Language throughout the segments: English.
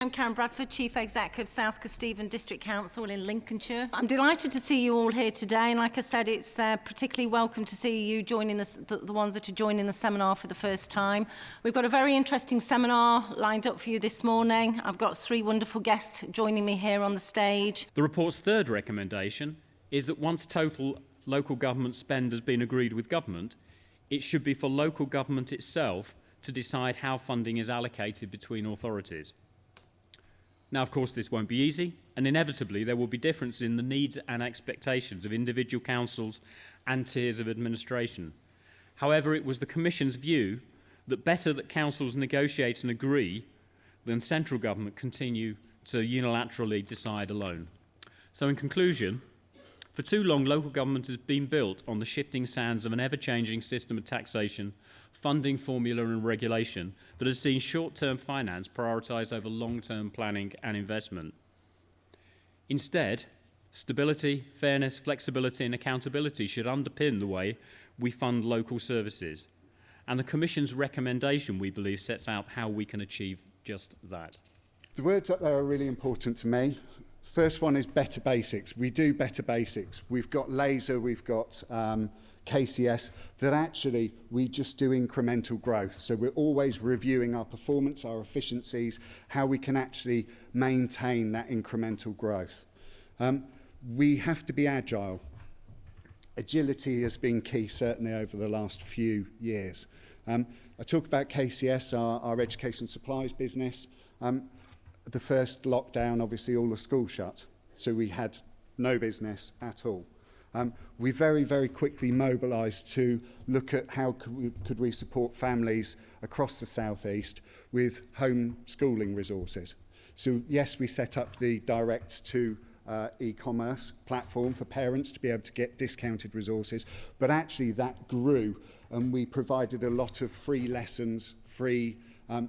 I'm Karen Bradford, Chief Exec of South Kesteven District Council in Lincolnshire. I'm delighted to see you all here today, and like I said, it's particularly welcome to see you joining the ones that are joining the seminar for the first time. We've got a very interesting seminar lined up for you this morning. I've got 3 wonderful guests joining me here on the stage. The report's third recommendation is that once total local government spend has been agreed with government, it should be for local government itself to decide how funding is allocated between authorities. Now, of course, this won't be easy, and inevitably there will be differences in the needs and expectations of individual councils and tiers of administration. However, it was the Commission's view that better that councils negotiate and agree than central government continue to unilaterally decide alone. So in conclusion, for too long, local government has been built on the shifting sands of an ever-changing system of taxation, funding formula and regulation that has seen short-term finance prioritised over long-term planning and investment. Instead, stability, fairness, flexibility and accountability should underpin the way we fund local services. And the Commission's recommendation, we believe, sets out how we can achieve just that. The words up there are really important to me. First one is better basics. We do better basics. We've got laser, we've got KCS, that actually we just do incremental growth. So we're always reviewing our performance, our efficiencies, how we can actually maintain that incremental growth. We have to be agile. Agility has been key, certainly over the last few years. I talk about KCS, our education supplies business. The first lockdown, obviously all the schools shut, so we had no business at all. We very, very quickly mobilised to look at how could we support families across the South East with homeschooling resources. So yes, we set up the direct to e-commerce platform for parents to be able to get discounted resources, but actually that grew, and we provided a lot of free lessons, free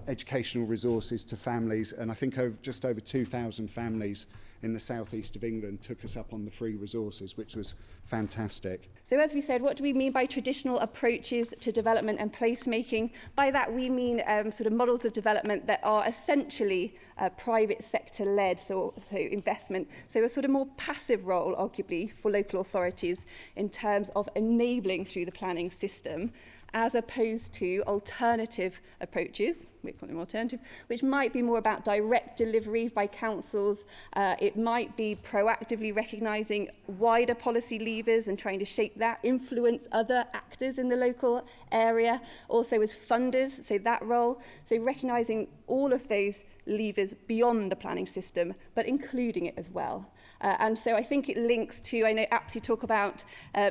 educational resources to families, and I think just over 2,000 families in the southeast of England took us up on the free resources, which was fantastic. So as we said, what do we mean by traditional approaches to development and placemaking? By that we mean sort of models of development that are essentially private sector led, so investment. So a sort of more passive role, arguably, for local authorities in terms of enabling through the planning system, as opposed to alternative approaches, we call them alternative, which might be more about direct delivery by councils. It might be proactively recognising wider policy levers and trying to shape that, influence other actors in the local area, also as funders, so that role. So recognising all of those levers beyond the planning system, but including it as well. And so I think it links to, I know APSE talk about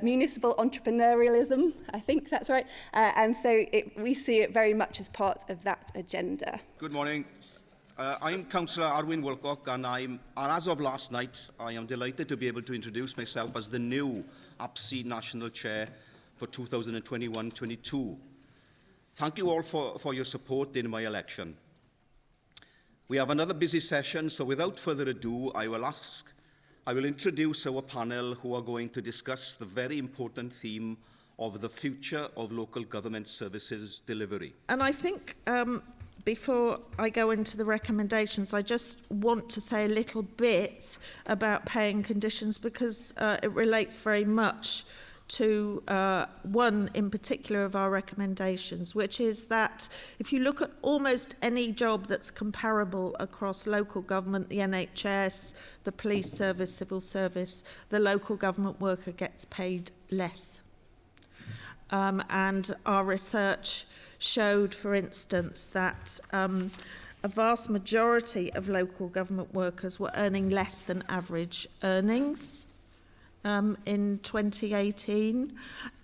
municipal entrepreneurialism, I think that's right, and so we see it very much as part of that agenda. Good morning. I'm Councillor Arwyn Wilcock, and as of last night, I am delighted to be able to introduce myself as the new APSE National Chair for 2021-22. Thank you all for your support in my election. We have another busy session, so without further ado, I will introduce our panel who are going to discuss the very important theme of the future of local government services delivery. And I think before I go into the recommendations, I just want to say a little bit about paying conditions, because it relates very much to one in particular of our recommendations, which is that if you look at almost any job that's comparable across local government, the NHS, the police service, civil service, the local government worker gets paid less. And our research showed, for instance, that a vast majority of local government workers were earning less than average earnings in 2018,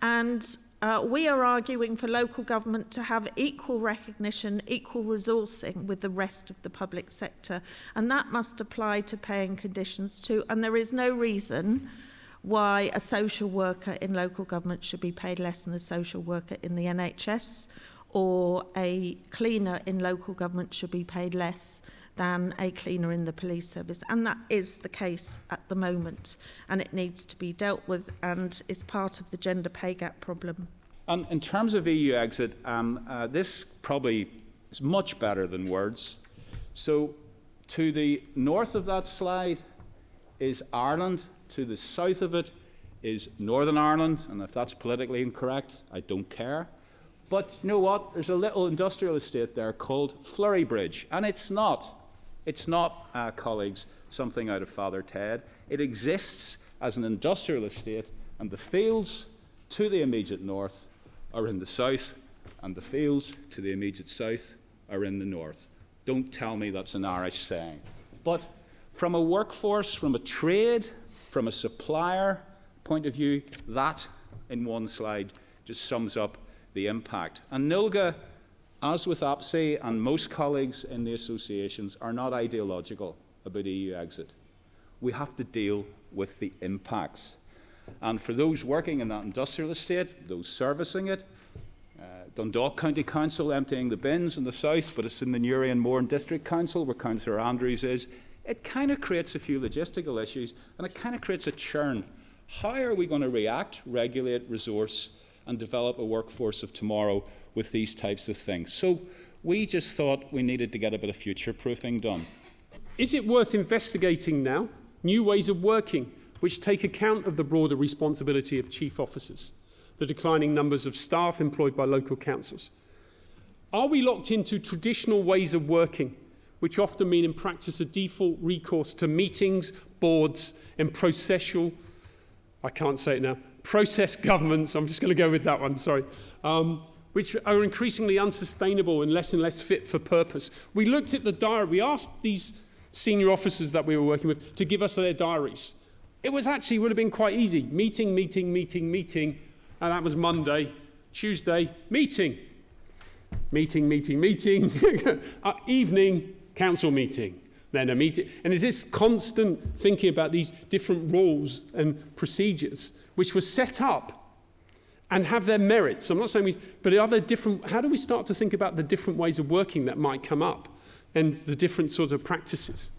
and we are arguing for local government to have equal recognition, equal resourcing with the rest of the public sector, and that must apply to paying conditions too. And there is no reason why a social worker in local government should be paid less than a social worker in the NHS, or a cleaner in local government should be paid less than a cleaner in the police service. And that is the case at the moment, and it needs to be dealt with and is part of the gender pay gap problem. In terms of EU exit, this probably is much better than words. So To the north of that slide is Ireland. To the south of it is Northern Ireland. And if that's politically incorrect, I don't care. But you know what? There's a little industrial estate there called Flurrybridge. And it's not, colleagues, something out of Father Ted. It exists as an industrial estate, and the fields to the immediate north are in the south, and the fields to the immediate south are in the north. Don't tell me that's an Irish saying. But from a workforce, from a trade, from a supplier point of view, that in one slide just sums up the impact. And NILGA, as with APSE and most colleagues in the associations, are not ideological about EU exit. We have to deal with the impacts. And for those working in that industrial estate, those servicing it, Dundalk County Council emptying the bins in the south, but it's in the Newry and Mourne District Council where Councillor Andrews is, it kind of creates a few logistical issues and it kind of creates a churn. How are we going to react, regulate, resource and develop a workforce of tomorrow with these types of things? So we just thought we needed to get a bit of future-proofing done. Is it worth investigating now new ways of working which take account of the broader responsibility of chief officers, the declining numbers of staff employed by local councils? Are we locked into traditional ways of working, which often mean in practice a default recourse to meetings, boards, and process governments, I'm just going to go with that one, sorry, which are increasingly unsustainable and less fit for purpose? We looked at the diary, we asked these senior officers that we were working with to give us their diaries. It would have been quite easy. Meeting, and that was Monday. Tuesday, meeting. Evening, council meeting. Then a meeting. And it's this constant thinking about these different rules and procedures which were set up and have their merits. I'm not saying but are there different, how do we start to think about the different ways of working that might come up and the different sorts of practices?